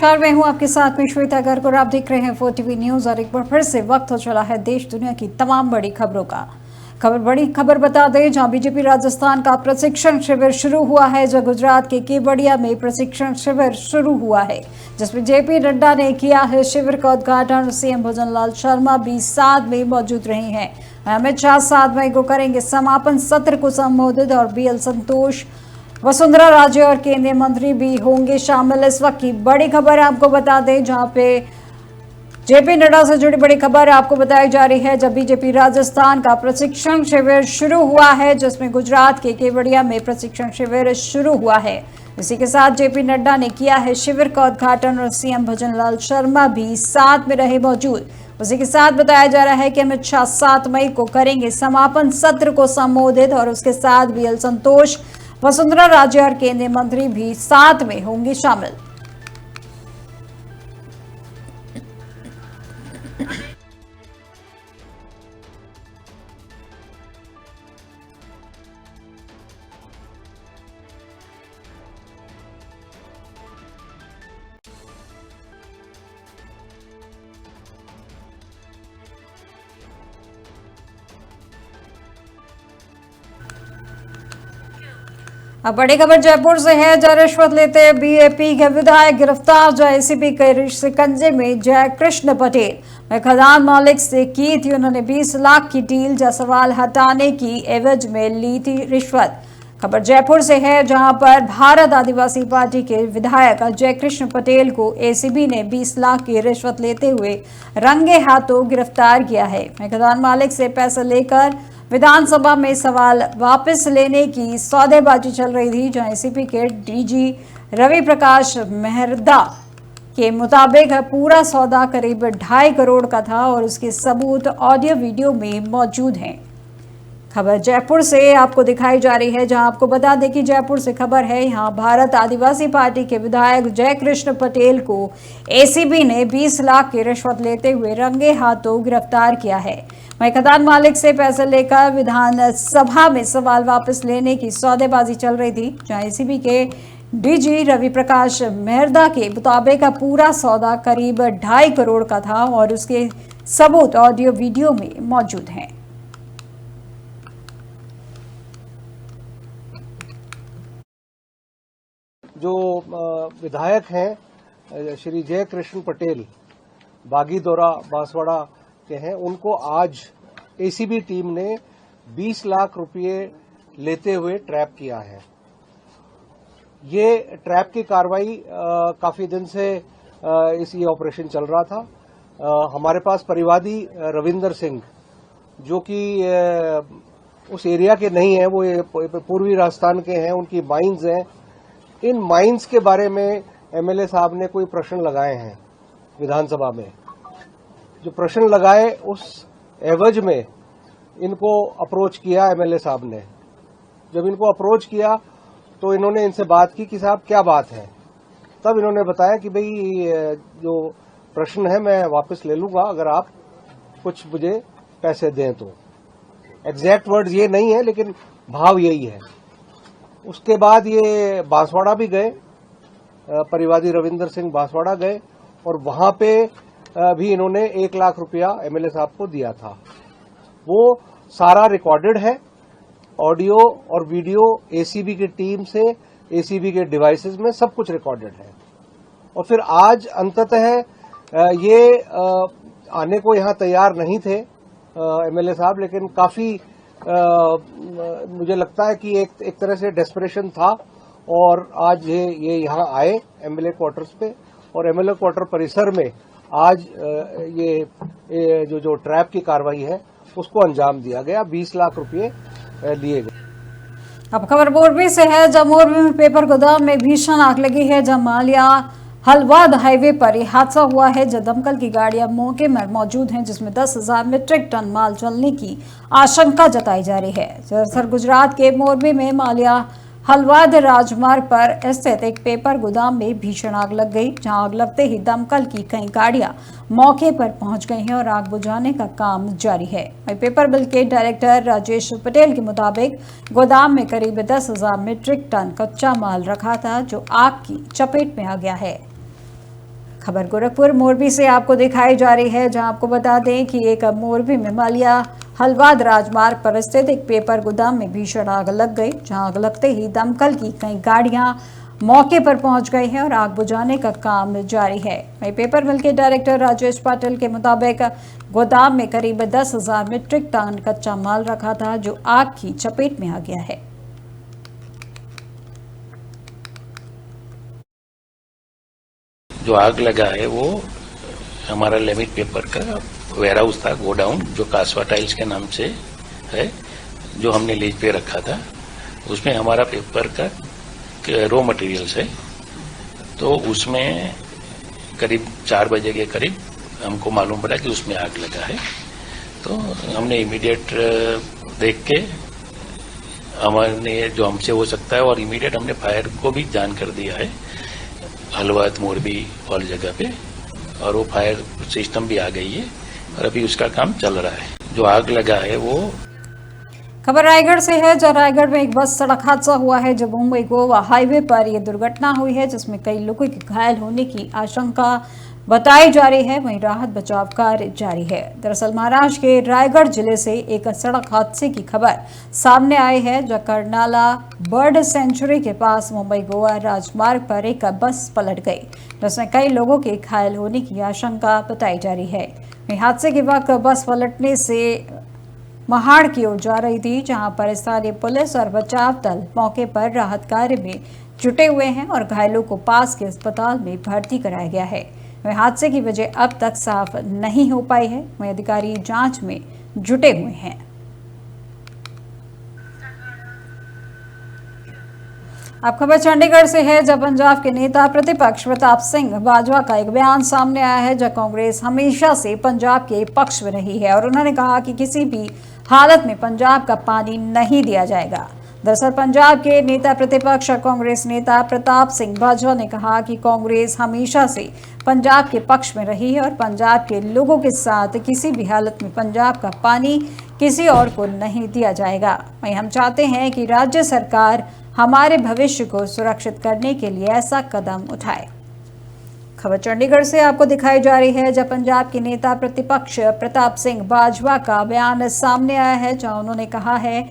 नमस्कार, मैं हूं आपके साथ में श्वेता गर्ग और आप देख रहे हैं 4TV न्यूज। और एक बार फिर से वक्त हो चला है देश दुनिया की तमाम बड़ी खबरों का। बड़ी खबर बता दें, जहां बीजेपी राजस्थान का प्रशिक्षण शिविर शुरू हुआ है, जो गुजरात के केवड़िया में प्रशिक्षण शिविर शुरू हुआ है, जिसमें जेपी नड्डा ने किया है शिविर का उद्घाटन। सीएम भजन लाल शर्मा भी साथ में मौजूद रहे हैं। अमित शाह 7 मई को करेंगे समापन सत्र को संबोधित और BL संतोष, वसुंधरा राजे और केंद्रीय मंत्री भी होंगे शामिल। इस वक्त की बड़ी खबर आपको बता दें, जहां पे जेपी नड्डा से जुड़ी बड़ी खबर आपको बताई जा रही है। जब बीजेपी राजस्थान का प्रशिक्षण शिविर शुरू हुआ है, जिसमें गुजरात के केवड़िया में प्रशिक्षण शिविर शुरू हुआ है, इसी के साथ जेपी नड्डा ने किया है शिविर का उद्घाटन और सीएम भजन लाल शर्मा भी साथ में रहे मौजूद। उसी के साथ बताया जा रहा है कि अमित शाह 7 मई को करेंगे समापन सत्र को संबोधित और उसके साथ BL संतोष, वसुंधरा राजे और केंद्रीय मंत्री भी साथ में होंगे शामिल। अब बड़ी खबर जयपुर से है, जहां रिश्वत लेते BAP के विधायक गिरफ्तार। जो ACP के शिकंजे में जय कृष्ण पटेल में खदान मालिक से की थी। उन्होंने 20 लाख की डील या सवाल हटाने की एवज में ली थी रिश्वत। खबर जयपुर से है, जहां पर भारत आदिवासी पार्टी के विधायक जय कृष्ण पटेल को ACP ने 20 लाख की रिश्वत लेते हुए रंगे हाथों गिरफ्तार किया है। खदान मालिक से पैसे लेकर विधानसभा में सवाल वापस लेने की सौदेबाजी चल रही थी, जहां ACP के DG रवि प्रकाश मेहरदा के मुताबिक पूरा सौदा करीब 2.5 करोड़ का था और उसके सबूत ऑडियो वीडियो में मौजूद हैं। खबर जयपुर से आपको दिखाई जा रही है, जहां आपको बता दें कि जयपुर से खबर है, यहां भारत आदिवासी पार्टी के विधायक जय कृष्ण पटेल को ACP ने 20 लाख की रिश्वत लेते हुए रंगे हाथों गिरफ्तार किया है। वहीं खदान मालिक से पैसे लेकर विधानसभा में सवाल वापस लेने की सौदेबाजी चल रही थी, जहां ACP के DG रवि प्रकाश मेहरदा के मुताबिक पूरा सौदा करीब 2.5 करोड़ का था और उसके सबूत ऑडियो वीडियो में मौजूद हैं। जो विधायक हैं श्री जय कृष्ण पटेल बागीदोरा बांसवाड़ा के हैं, उनको आज ACB टीम ने 20 लाख रुपए लेते हुए ट्रैप किया है। ये ट्रैप की कार्रवाई काफी दिन से ये ऑपरेशन चल रहा था। हमारे पास परिवादी रविंदर सिंह, जो कि उस एरिया के नहीं है, वो पूर्वी राजस्थान के हैं, उनकी माइंस हैं। इन माइंस के बारे में MLA साहब ने कोई प्रश्न लगाए हैं विधानसभा में। जो प्रश्न लगाए उस एवज में इनको अप्रोच किया MLA साहब ने। जब इनको अप्रोच किया तो इन्होंने इनसे बात की कि साहब क्या बात है। तब इन्होंने बताया कि भाई जो प्रश्न है मैं वापस ले लूंगा अगर आप कुछ मुझे पैसे दें तो। एग्जैक्ट वर्ड्स ये नहीं है, लेकिन भाव यही है। उसके बाद ये बांसवाड़ा भी गए, परिवादी रविंदर सिंह बांसवाड़ा गए और वहां पे भी इन्होंने 1 लाख रुपया MLA साहब को दिया था। वो सारा रिकॉर्डेड है, ऑडियो और वीडियो ACB की टीम से, ACB के डिवाइसेस में सब कुछ रिकॉर्डेड है। और फिर आज अंततः ये आने को यहाँ तैयार नहीं थे MLA साहब, लेकिन काफी मुझे लगता है कि एक तरह से डेस्परेशन था और आज ये यहाँ आए MLA क्वार्टर्स पे और MLA क्वार्टर परिसर में आज ये जो ट्रैप की कार्रवाई है उसको अंजाम दिया गया। 20 लाख रुपए लिए गए। अब खबर मोरबी से है, जहां मोरबी में पेपर गोदाम में भीषण आग लगी है, जहां मालिया हलवाद हाईवे पर यह हादसा हुआ है, जहां दमकल की गाड़ियां मौके पर मौजूद हैं, जिसमें 10,000 मीट्रिक टन माल जलने की आशंका जताई जा रही है। दरअसल गुजरात के मोरबी में मालिया हलवाद राजमार्ग पर स्थित एक पेपर गोदाम में भीषण आग लग गई, जहां आग लगते ही दमकल की कई गाड़ियां मौके पर पहुंच गई हैं और आग बुझाने का काम जारी है। पेपर बिल के डायरेक्टर राजेश पटेल के मुताबिक गोदाम में करीब 10,000 मीट्रिक टन कच्चा माल रखा था, जो आग की चपेट में आ गया है। खबर गोरखपुर मोरबी से आपको दिखाई जा रही है, जहां आपको बता दें कि एक मोरबी में मालिया हलवाद राजमार्ग पर स्थित एक पेपर गोदाम में भीषण आग लग गई, जहां आग लगते ही दमकल की कई गाड़ियां मौके पर पहुंच गई हैं और आग बुझाने का काम जारी है। वहीं पेपर मिल के डायरेक्टर राजेश पाटिल के मुताबिक गोदाम में करीब 10,000 मीट्रिक टन कच्चा माल रखा था, जो आग की चपेट में आ गया है। जो आग लगा है वो हमारा लेमिट पेपर का वेयर हाउस था, गोडाउन, जो कासवा टाइल्स के नाम से है, जो हमने लीज पे रखा था। उसमें हमारा पेपर का रॉ मटेरियल्स है। तो उसमें करीब 4 बजे के करीब हमको मालूम पड़ा कि उसमें आग लगा है। तो हमने इमीडिएट देख के हमारे जो हमसे हो सकता है और इमीडिएट हमने फायर को भी जान कर दिया है, हलवाद मोरबी और जगह पे, और वो फायर सिस्टम भी आ गई है और अभी उसका काम चल रहा है। जो आग लगा है वो खबर रायगढ़ से है, जहां रायगढ़ में एक बस सड़क हादसा हुआ है, जो मुंबई गोवा हाईवे पर यह दुर्घटना हुई है, जिसमें कई लोगों के घायल होने की आशंका बताई जा रही है। वहीं राहत बचाव कार्य जारी है। दरअसल महाराष्ट्र के रायगढ़ जिले से एक सड़क हादसे की खबर सामने आई है, जहां कर्नाला बर्ड सेंचुरी के पास मुंबई गोवा राजमार्ग पर एक बस पलट गई, जिसमें कई लोगों के घायल होने की आशंका बताई जा रही है। वहीं हादसे के वक्त बस पलटने से महाड़ की ओर जा रही थी, जहां पर स्थानीय पुलिस और बचाव दल मौके पर राहत कार्य में जुटे हुए हैं और घायलों को पास के अस्पताल में भर्ती कराया गया है। वहीं हादसे की वजह अब तक साफ नहीं हो पाई है। वहीं अधिकारी जांच में जुटे हुए हैं। अब खबर चंडीगढ़ से है, जब पंजाब के नेता प्रतिपक्ष प्रताप सिंह बाजवा का एक बयान सामने आया है, जब कांग्रेस हमेशा से पंजाब के पक्ष में रही है और उन्होंने कहा कि किसी भी हालत में पंजाब का पानी नहीं दिया जाएगा। दरअसल पंजाब के नेता प्रतिपक्ष और कांग्रेस नेता प्रताप सिंह बाजवा ने कहा कि कांग्रेस हमेशा से पंजाब के पक्ष में रही है और पंजाब के लोगों के साथ किसी भी हालत में पंजाब का पानी किसी और को नहीं दिया जाएगा। वहीं हम चाहते हैं कि राज्य सरकार हमारे भविष्य को सुरक्षित करने के लिए ऐसा कदम उठाए। खबर चंडीगढ़ से आपको दिखाई जा रही है, जब पंजाब के नेता प्रतिपक्ष प्रताप सिंह बाजवा का बयान सामने आया है, जहां उन्होंने कहा है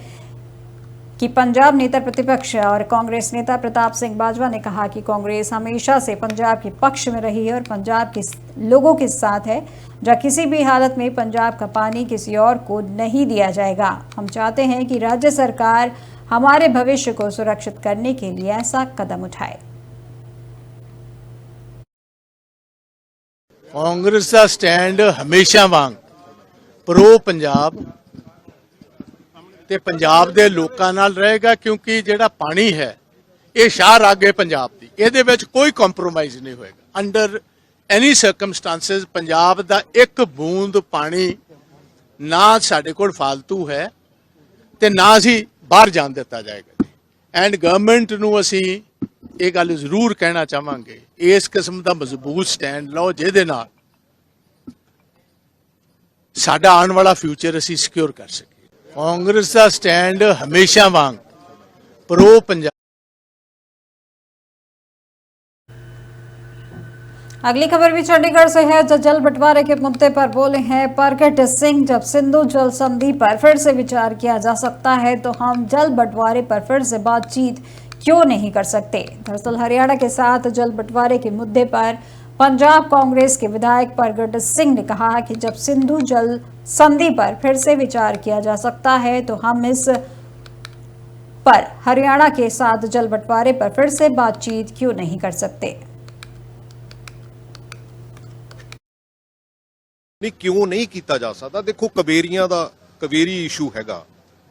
कि पंजाब नेता प्रतिपक्ष और कांग्रेस नेता प्रताप सिंह बाजवा ने कहा कि कांग्रेस हमेशा से पंजाब के पक्ष में रही है और पंजाब के लोगों के साथ है, जहां किसी भी हालत में पंजाब का पानी किसी और को नहीं दिया जाएगा। हम चाहते हैं कि राज्य सरकार हमारे भविष्य को सुरक्षित करने के लिए ऐसा कदम उठाए। कांग्रेस का स्टैंड हमेशा वांग प्रो पंजाब ते पंजाब दे लोकां नाल रहेगा, क्योंकि जिहड़ा पानी है ये शाह रागे पंजाब दी, इहदे विच कोई कॉम्प्रोमाइज़ नहीं होएगा। अंडर एनी सर्कमस्टांसिस पंजाब दा एक बूंद पानी ना साडे कोल फालतू है ते ना असीं बाहर जान दिता जाएगा। एंड गवर्नमेंट नूं असीं ये गल जरूर कहना चाहांगे, इस किस्म का मजबूत स्टैंड लो जिहदे नाल साडा आने वाला फ्यूचर असीं सिक्योर कर सकीए। कांग्रेस का स्टैंड हमेशा वांग प्रो पंजाब। अगली खबर भी चंडीगढ़ से है, जो जल बंटवारे के मुद्दे पर बोले हैं प्रगट सिंह। जब सिंधु जल संधि पर फिर से विचार किया जा सकता है, तो हम जल बंटवारे पर फिर से बातचीत क्यों नहीं कर सकते। दरअसल हरियाणा के साथ जल बंटवारे के मुद्दे पर पंजाब कांग्रेस के विधायक प्रगट सिंह ने कहा कि जब सिंधु जल संधि पर फिर से विचार किया जा सकता है, तो हम इस पर हरियाणा के साथ जल बंटवारे पर फिर से बातचीत क्यों नहीं कर सकते। नहीं क्यों नहीं किया जा सकता। देखो कवेरियां दा कवेरी इशू हैगा,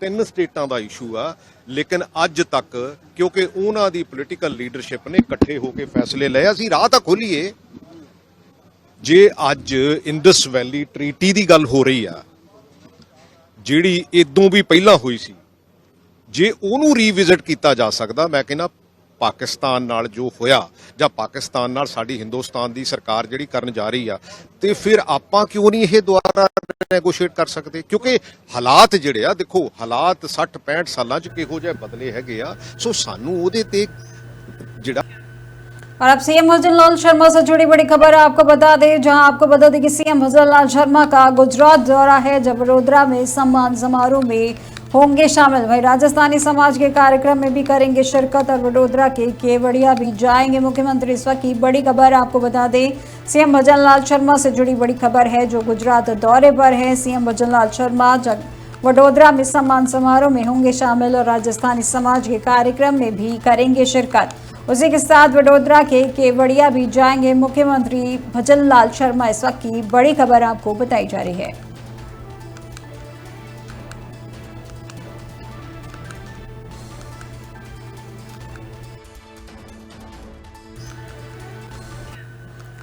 3 स्टेटां दा इशू आ, लेकिन अज तक क्योंकि उन्हां दी पोलिटिकल लीडरशिप ने इकट्ठे होकर फैसले लए, असीं राह तां खोलीए। जे अज इंडस वैली ट्रीटी दी गल हो रही आ, जिहड़ी इदों भी पहलां होई सी, जे उहनूं रीविजिट किया जा सकदा, मैं कहना पाकिस्तान नाल जो होया जां पाकिस्तान नाल साडी हिंदुस्तान दी सरकार जिहड़ी करन जा रही आ, ते फिर आपां क्यों नहीं इह दुबारा नैगोशिएट कर सकते। क्योंकि हालात जिहड़े आ, देखो हालात 60-65 सालां च किहो जिहे बदले हैगे आ, सो सानू उहदे ते जिहड़ा और अब सीएम भजन लाल शर्मा से जुड़ी बड़ी खबर आपको बता दें, जहां आपको बता दें कि सीएम भजन लाल शर्मा का गुजरात दौरा है, जब वडोदरा में सम्मान समारोह में होंगे शामिल। वहीं राजस्थानी समाज के कार्यक्रम में भी करेंगे शिरकत और वडोदरा के केवड़िया भी जाएंगे मुख्यमंत्री। इस वक्त की बड़ी खबर आपको बता दें, सीएम भजन लाल शर्मा से जुड़ी बड़ी खबर है, जो गुजरात दौरे पर है। सीएम भजन लाल शर्मा वडोदरा में सम्मान समारोह में होंगे शामिल और राजस्थानी समाज के कार्यक्रम में भी करेंगे शिरकत। उसी के साथ वडोदरा के केवड़िया भी जाएंगे मुख्यमंत्री भजन लाल शर्मा। इस वक्त की बड़ी खबर आपको बताई जा रही है।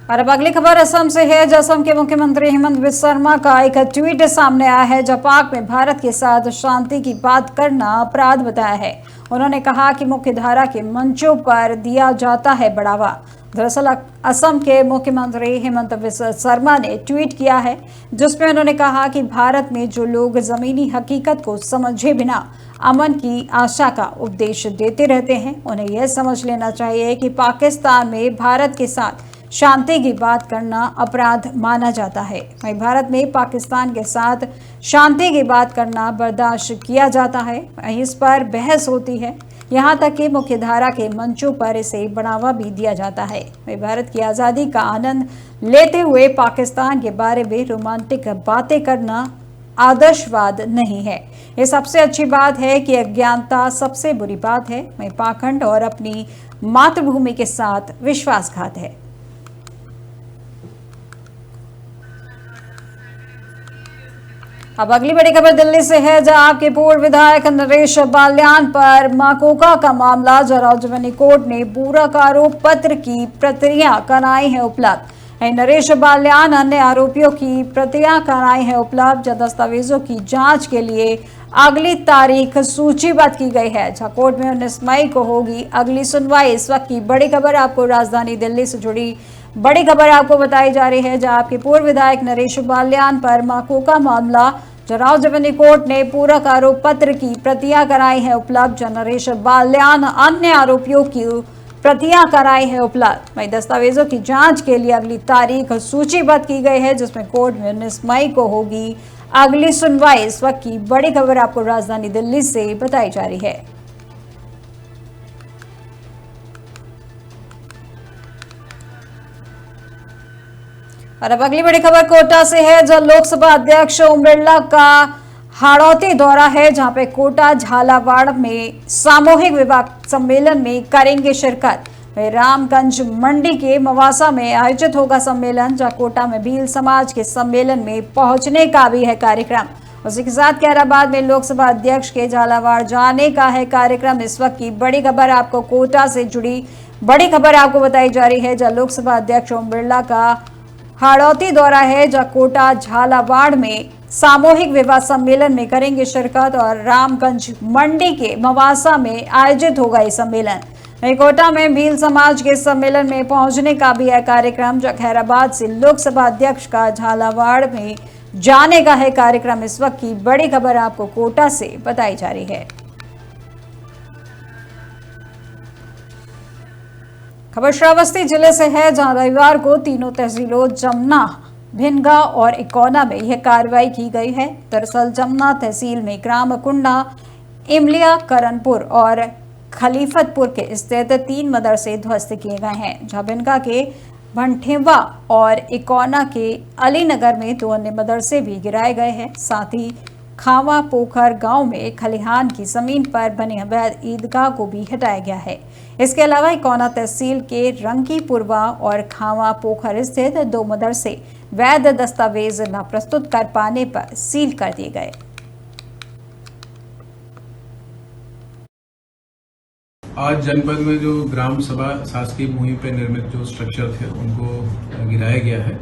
और अब अगली खबर असम से है। असम के मुख्यमंत्री हेमंत बिस्वा शर्मा का एक ट्वीट सामने आया है, जब पाक में भारत के साथ शांति की बात करना अपराध बताया है। उन्होंने कहा कि मुख्यधारा के मंचों पर दिया जाता है बढ़ावा। दरअसल असम के मुख्यमंत्री हेमंत बिस्वा शर्मा ने ट्वीट किया है, जिसमें उन्होंने कहा कि भारत में जो लोग जमीनी हकीकत को समझे बिना अमन की आशा का उपदेश देते रहते हैं, उन्हें यह समझ लेना चाहिए कि पाकिस्तान में भारत के साथ शांति की बात करना अपराध माना जाता है। वहीं भारत में पाकिस्तान के साथ शांति की बात करना बर्दाश्त किया जाता है। वहीं इस पर बहस होती है, यहाँ तक कि मुख्यधारा के मंचों पर इसे बढ़ावा भी दिया जाता है। वहीं भारत की आज़ादी का आनंद लेते हुए पाकिस्तान के बारे में रोमांटिक बातें करना आदर्शवाद नहीं है। ये सबसे अच्छी बात है कि अज्ञानता सबसे बुरी बात है। वहीं पाखंड और अपनी मातृभूमि के साथ विश्वासघात है। अब अगली बड़ी खबर दिल्ली से है, जहां आपके पूर्व विधायक नरेश बाल्यान पर माकोका का मामला जरावजनी कोर्ट ने पूरक आरोप पत्र की प्रतियां कराई है उपलब्ध। नरेश बाल्यान अन्य आरोपियों की प्रतियां कराई है उपलब्ध। दस्तावेजों की जांच के लिए अगली तारीख सूचीबद्ध की गई है, जहां कोर्ट में 19 मई को होगी अगली सुनवाई। इस वक्त की बड़ी खबर आपको राजधानी दिल्ली से जुड़ी बड़ी खबर आपको बताई जा रही है, जहां आपके पूर्व विधायक नरेश बाल्यान पर माकोका मामला जरावजनी कोर्ट ने पूरक आरोप पत्र की प्रतियां कराई है उपलब्ध। नरेश बाल्यान अन्य आरोपियों की प्रतियां कराई है उपलब्ध। वहीं दस्तावेजों की जांच के लिए अगली तारीख सूचीबद्ध की गई है, जिसमें कोर्ट में 19 मई को होगी अगली सुनवाई। इस वक्त की बड़ी खबर आपको राजधानी दिल्ली से बताई जा रही है। और अब अगली बड़ी खबर कोटा से है, जहां लोकसभा अध्यक्ष ओम बिरला का हाड़ौती दौरा है, जहां पे कोटा झालावाड़ में सामूहिक विवाह सम्मेलन में करेंगे शिरकत। रामगंज मंडी के मवासा में आयोजित होगा सम्मेलन, जहां कोटा में भील समाज के सम्मेलन में पहुंचने का भी है कार्यक्रम। उसी के साथ खैराबाद में लोकसभा अध्यक्ष के झालावाड़ जाने का है कार्यक्रम। इस वक्त की बड़ी खबर आपको कोटा से जुड़ी बड़ी खबर आपको बताई जा रही है, जहां लोकसभा अध्यक्ष ओम बिरला का हाड़ौती दौरा है, जहां कोटा झालावाड़ में सामूहिक विवाह सम्मेलन में करेंगे शिरकत और रामगंज मंडी के मवासा में आयोजित होगा ये सम्मेलन। कोटा में भील समाज के सम्मेलन में पहुंचने का भी है कार्यक्रम, जो खैराबाद से लोकसभा अध्यक्ष का झालावाड़ में जाने का है कार्यक्रम। इस वक्त की बड़ी खबर आपको कोटा से बताई जा रही है। खबर श्रावस्ती जिले से है, जहां रविवार को तीनों तहसीलों जमुना, भिनगा और इकोना में यह कार्रवाई की गई है। दरअसल जमुना तहसील में ग्राम कुंडा, इमलिया, करनपुर और खलीफतपुर के स्थित 3 मदरसे ध्वस्त किए गए हैं, जहां भिनगा के भंठेवा और इकोना के अलीनगर में 2 अन्य मदरसे भी गिराए गए हैं। साथ ही खावा पोखर गांव में खलिहान की जमीन पर बने अवैध ईदगाह को भी हटाया गया है। इसके अलावा इकोना तहसील के रंकीपुरवा और खावा पोखर स्थित 2 मदरसे वैध दस्तावेज न प्रस्तुत कर पाने पर सील कर दिए गए। आज जनपद में जो ग्राम सभा शासकीय भूमि पर निर्मित जो स्ट्रक्चर थे उनको गिराया गया है।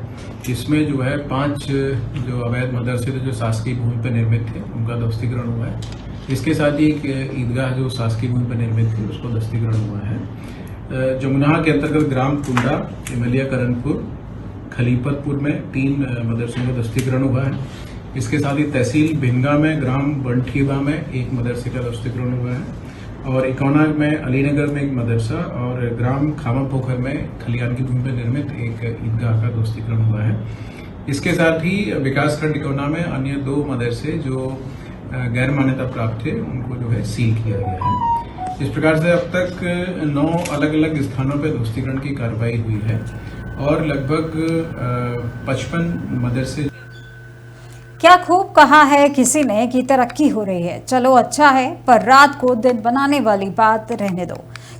इसमें जो है 5 जो अवैध मदरसे थे जो शासकीय भूमि पर निर्मित थे उनका ध्वस्तीकरण हुआ है। इसके साथ ही एक ईदगाह जो शासकीय भूमि पर निर्मित थी उसको ध्वस्तीकरण हुआ है। जमुना के अंतर्गत ग्राम कुंडा, इमलिया, करनपुर, खलीफतपुर में 3 मदरसों का ध्वस्तीकरण हुआ है। इसके साथ ही तहसील भिनगा में ग्राम बंठीवा में 1 मदरसे का ध्वस्तीकरण हुआ है और इकोना में अलीनगर में एक मदरसा और ग्राम खामा पोखर में खलियान की भूमि पर निर्मित एक ईदगाह का ध्वस्तीकरण हुआ है। इसके साथ ही विकासखंड इकोना में अन्य 2 मदरसे जो गैर मान्यता प्राप्त थे उनको जो है सील किया गया है। इस प्रकार से अब तक 9 अलग अलग स्थानों पर ध्वस्तीकरण की कार्रवाई हुई है और लगभग 55 मदरसे। क्या खूब कहा है किसी ने कि तरक्की हो रही है, चलो अच्छा है, पर रात को दिन बनाने वाली बात रहने दो।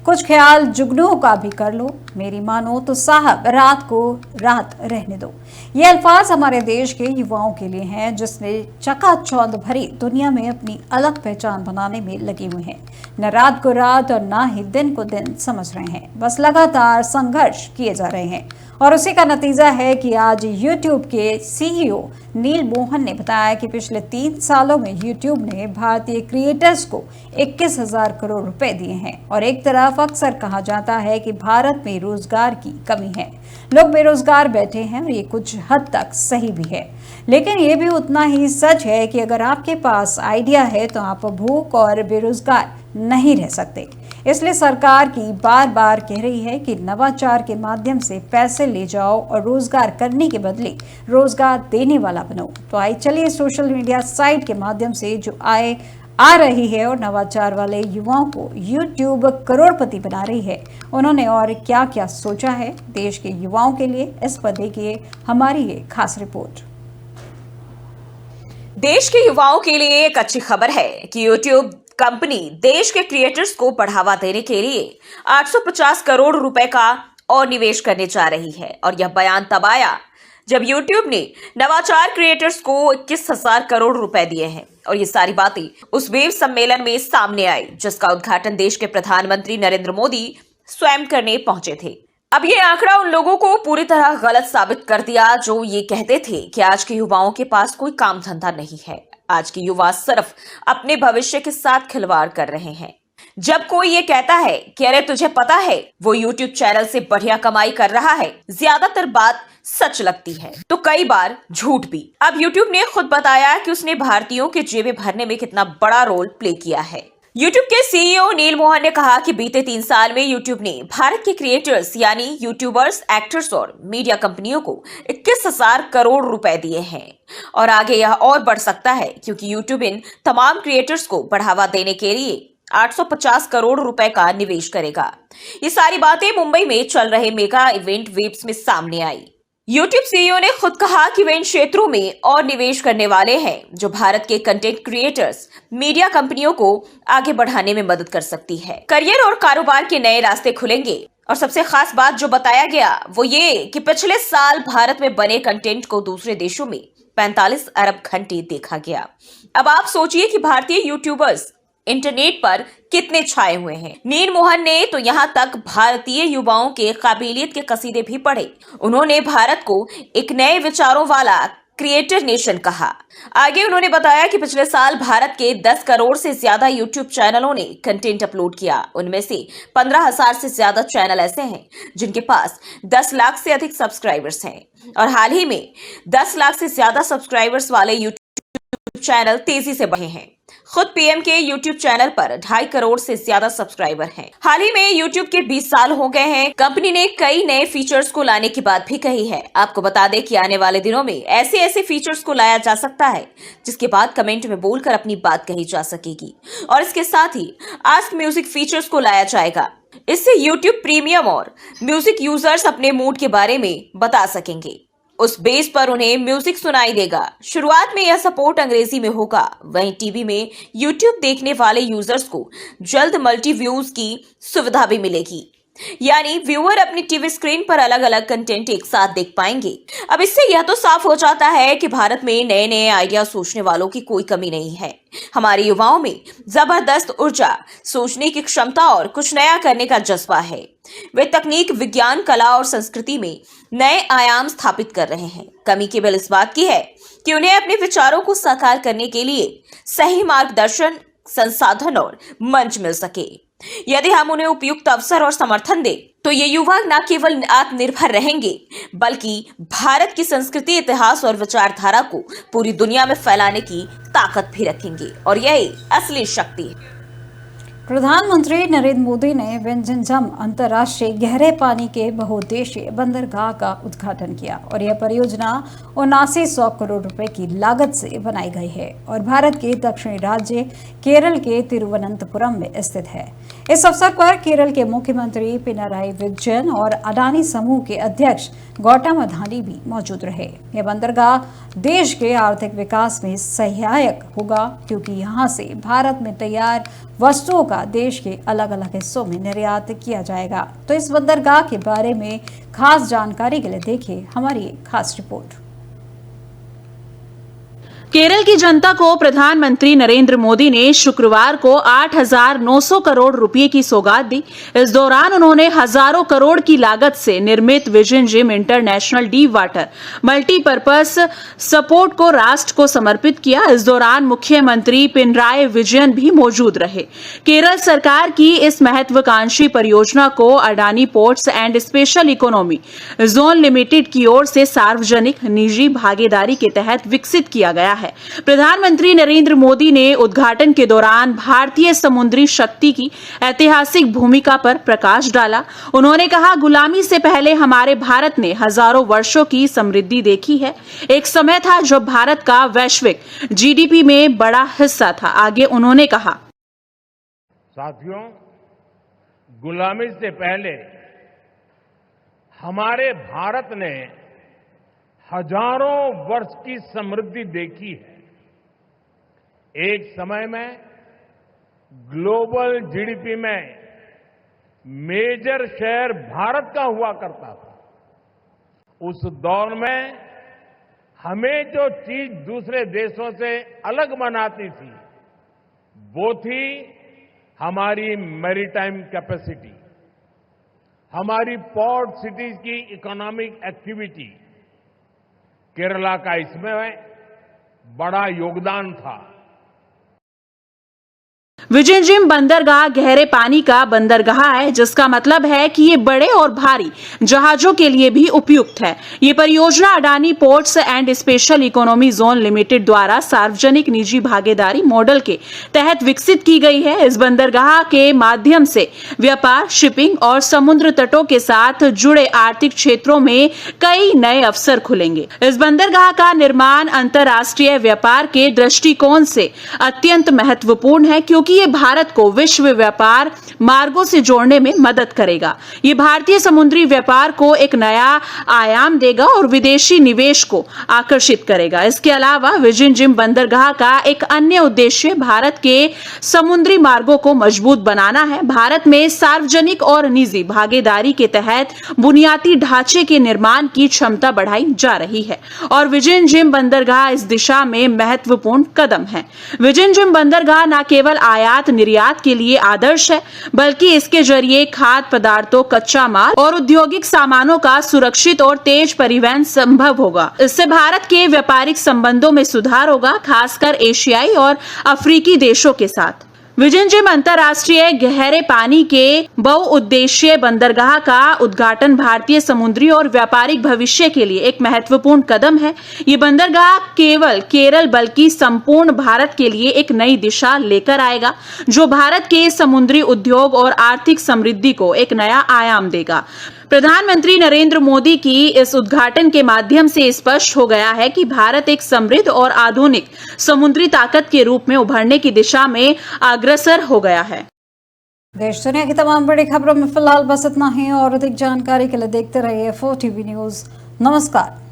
कुछ ख्याल जुगनुओं का भी कर लो, मेरी मानो तो साहब रात को रात रहने दो। ये अल्फाज हमारे देश के युवाओं के लिए हैं जिसने चकाचौंध भरी दुनिया में अपनी अलग पहचान बनाने में लगे हुए हैं। न रात को रात और न ही दिन को दिन समझ रहे हैं, बस लगातार संघर्ष किए जा रहे हैं। और उसी का नतीजा है कि आज YouTube के CEO नील मोहन ने बताया कि पिछले 3 सालों में YouTube ने भारतीय क्रिएटर्स को 21,000 करोड़ रुपए दिए हैं। और एक तरफ अक्सर कहा जाता है कि भारत में रोजगार की कमी है, लोग बेरोजगार बैठे हैं, और ये कुछ हद तक सही भी है। लेकिन ये भी उतना ही सच है कि अगर आपके पास आइडिया है तो आप भूख और बेरोजगार नहीं रह सकते। इसलिए सरकार की बार बार कह रही है कि नवाचार के माध्यम से पैसे ले जाओ और रोजगार करने के बदले रोजगार देने वाला बनो। तो आइए चलिए सोशल मीडिया साइट के माध्यम से जो आ रही है और नवाचार वाले युवाओं को YouTube करोड़पति बना रही है, उन्होंने और क्या क्या सोचा है देश के युवाओं के लिए, इस पर देखिए हमारी ये खास रिपोर्ट। देश के युवाओं के लिए एक अच्छी खबर है कि YouTube कंपनी देश के क्रिएटर्स को बढ़ावा देने के लिए 850 करोड़ रुपए का और निवेश करने जा रही है। और यह बयान तब आया जब YouTube ने नवाचार क्रिएटर्स को 21,000 करोड़ रुपए दिए हैं। और ये सारी बातें उस वेब सम्मेलन में सामने आई जिसका उद्घाटन देश के प्रधानमंत्री नरेंद्र मोदी स्वयं करने पहुंचे थे। अब ये आंकड़ा उन लोगों को पूरी तरह गलत साबित कर दिया जो ये कहते थे कि आज के युवाओं के पास कोई काम धंधा नहीं है। आज के युवा सिर्फ अपने भविष्य के साथ खिलवाड़ कर रहे हैं। जब कोई ये कहता है कि अरे तुझे पता है वो YouTube चैनल से बढ़िया कमाई कर रहा है, ज्यादातर बात सच लगती है तो कई बार झूठ भी। अब YouTube ने खुद बताया कि उसने भारतीयों के जेबें भरने में कितना बड़ा रोल प्ले किया है। YouTube के CEO नील मोहन ने कहा कि बीते 3 साल में YouTube ने भारत के क्रिएटर्स यानी यूट्यूबर्स, एक्टर्स और मीडिया कंपनियों को 21,000 करोड़ रुपए दिए हैं। और आगे यह और बढ़ सकता है क्योंकि YouTube इन तमाम क्रिएटर्स को बढ़ावा देने के लिए 850 करोड़ रुपए का निवेश करेगा। ये सारी बातें मुंबई में चल रहे मेगा इवेंट वेब्स में सामने आई। YouTube CEO ने खुद कहा कि वे इन क्षेत्रों में और निवेश करने वाले हैं जो भारत के कंटेंट क्रिएटर्स, मीडिया कंपनियों को आगे बढ़ाने में मदद कर सकती है। करियर और कारोबार के नए रास्ते खुलेंगे। और सबसे खास बात जो बताया गया वो ये कि पिछले साल भारत में बने कंटेंट को दूसरे देशों में 45 अरब घंटे देखा गया। अब आप सोचिए कि भारतीय यूट्यूबर्स इंटरनेट पर कितने छाए हुए हैं। नील मोहन ने तो यहाँ तक भारतीय युवाओं के काबिलियत के कसीदे भी पढ़े। उन्होंने भारत को एक नए विचारों वाला क्रिएटर नेशन कहा। आगे उन्होंने बताया कि पिछले साल भारत के 10 करोड़ से ज्यादा YouTube चैनलों ने कंटेंट अपलोड किया। उनमें से 15,000 से ज्यादा चैनल ऐसे हैं जिनके पास 10 लाख से अधिक सब्सक्राइबर्स हैं। और हाल ही में 10 लाख से ज्यादा सब्सक्राइबर्स वाले YouTube चैनल तेजी से बढ़े हैं। खुद पीएम के YouTube चैनल पर 2.5 करोड़ से ज्यादा सब्सक्राइबर हैं। हाल ही में YouTube के 20 साल हो गए हैं। कंपनी ने कई नए फीचर्स को लाने की बात भी कही है। आपको बता दें कि आने वाले दिनों में ऐसे फीचर्स को लाया जा सकता है जिसके बाद कमेंट में बोलकर अपनी बात कही जा सकेगी। और इसके साथ ही आस्क म्यूजिक फीचर्स को लाया जाएगा। इससे YouTube प्रीमियम और म्यूजिक यूजर्स अपने मूड के बारे में बता सकेंगे। उस बेस पर उन्हें म्यूजिक सुनाई देगा। शुरुआत में यह सपोर्ट अंग्रेजी में होगा। वहीं टीवी में YouTube देखने वाले यूजर्स को जल्द मल्टी व्यूज की सुविधा भी मिलेगी, यानी व्यूअर अपनी टीवी स्क्रीन पर अलग अलग कंटेंट एक साथ देख पाएंगे। अब इससे यह तो साफ हो जाता है कि भारत में नए नए आइडिया सोचने वालों की कोई कमी नहीं है। हमारे युवाओं में जबरदस्त ऊर्जा, सोचने की क्षमता और कुछ नया करने का जज्बा है। वे तकनीक, विज्ञान, कला और संस्कृति में नए आयाम स्थापित कर रहे हैं। कमी केवल इस बात की है कि उन्हें अपने विचारों को साकार करने के लिए सही मार्गदर्शन, संसाधन और मंच मिल सके। यदि हम उन्हें उपयुक्त अवसर और समर्थन दें तो ये युवा न केवल आत्मनिर्भर रहेंगे बल्कि भारत की संस्कृति, इतिहास और विचारधारा को पूरी दुनिया में फैलाने की ताकत भी रखेंगे। और यही असली शक्ति है। प्रधानमंत्री नरेंद्र मोदी ने विंझनझम अंतर्राष्ट्रीय गहरे पानी के बहुउद्देशीय बंदरगाह का उद्घाटन किया और यह परियोजना 7900 करोड़ रुपए की लागत से बनाई गई है और भारत के दक्षिणी राज्य केरल के तिरुवनंतपुरम में स्थित है। इस अवसर पर केरल के मुख्यमंत्री पिनाराई विजयन और अडानी समूह के अध्यक्ष गौतम अडानी भी मौजूद रहे। यह बंदरगाह देश के आर्थिक विकास में सहायक होगा क्योंकि यहां से भारत में तैयार वस्तुओं का देश के अलग अलग हिस्सों में निर्यात किया जाएगा। तो इस बंदरगाह के बारे में खास जानकारी के लिए देखिए हमारी खास रिपोर्ट। केरल की जनता को प्रधानमंत्री नरेंद्र मोदी ने शुक्रवार को 8,900 करोड़ रुपए की सौगात दी। इस दौरान उन्होंने हजारों करोड़ की लागत से निर्मित vision gym international deep water multipurpose support को राष्ट्र को समर्पित किया। इस दौरान मुख्यमंत्री पिनराई विजयन भी मौजूद रहे। केरल सरकार की इस महत्वाकांक्षी परियोजना को Adani ports and special economy zone limited की ओर से सार्वजनिक निजी भागीदारी के तहत विकसित किया गया है। प्रधानमंत्री नरेंद्र मोदी ने उद्घाटन के दौरान भारतीय समुद्री शक्ति की ऐतिहासिक भूमिका पर प्रकाश डाला। उन्होंने कहा, गुलामी से पहले हमारे भारत ने हजारों वर्षों की समृद्धि देखी है। एक समय था जब भारत का वैश्विक जीडीपी में बड़ा हिस्सा था। आगे उन्होंने कहा, साथियों, गुलामी से पहले हमारे भारत ने हजारों वर्ष की समृद्धि देखी है। एक समय में ग्लोबल जीडीपी में मेजर शेयर भारत का हुआ करता था। उस दौर में हमें जो चीज दूसरे देशों से अलग बनाती थी वो थी हमारी मैरीटाइम कैपेसिटी, हमारी पोर्ट सिटीज की इकोनॉमिक एक्टिविटी। केरला का इसमें बड़ा योगदान था। विजन जिम बंदरगाह गहरे पानी का बंदरगाह है, जिसका मतलब है कि ये बड़े और भारी जहाजों के लिए भी उपयुक्त है। ये परियोजना Adani ports and special economy zone limited द्वारा सार्वजनिक निजी भागीदारी मॉडल के तहत विकसित की गई है। इस बंदरगाह के माध्यम से व्यापार, शिपिंग और समुद्र तटों के साथ जुड़े आर्थिक क्षेत्रों में कई नए अवसर खुलेंगे। इस बंदरगाह का निर्माण अंतर्राष्ट्रीय व्यापार के दृष्टिकोण से अत्यंत महत्वपूर्ण है क्योंकि ये भारत को विश्व व्यापार मार्गों से जोड़ने में मदद करेगा। ये भारतीय समुद्री व्यापार को एक नया आयाम देगा और विदेशी निवेश को आकर्षित करेगा। इसके अलावा विजन जिम बंदरगाह का एक अन्य उद्देश्य भारत के समुद्री मार्गों को मजबूत बनाना है। भारत में सार्वजनिक और निजी भागीदारी के तहत बुनियादी ढांचे के निर्माण की क्षमता बढ़ाई जा रही है और विजन जिम बंदरगाह इस दिशा में महत्वपूर्ण कदम है। विजन जिम बंदरगाह न केवल आयात निर्यात के लिए आदर्श है, बल्कि इसके जरिए खाद्य पदार्थों, कच्चा माल और औद्योगिक सामानों का सुरक्षित और तेज परिवहन संभव होगा। इससे भारत के व्यापारिक संबंधों में सुधार होगा, खासकर एशियाई और अफ्रीकी देशों के साथ। विजन जिम अंतर्राष्ट्रीय गहरे पानी के बहुउद्देशीय बंदरगाह का उद्घाटन भारतीय समुद्री और व्यापारिक भविष्य के लिए एक महत्वपूर्ण कदम है। ये बंदरगाह केवल केरल बल्कि संपूर्ण भारत के लिए एक नई दिशा लेकर आएगा, जो भारत के समुद्री उद्योग और आर्थिक समृद्धि को एक नया आयाम देगा। प्रधानमंत्री नरेंद्र मोदी की इस उद्घाटन के माध्यम से स्पष्ट हो गया है कि भारत एक समृद्ध और आधुनिक समुद्री ताकत के रूप में उभरने की दिशा में अग्रसर हो गया है। देश दुनिया की तमाम बड़ी खबरों में फिलहाल बस इतना ही और अधिक जानकारी के लिए देखते रहिए 4TV न्यूज। नमस्कार।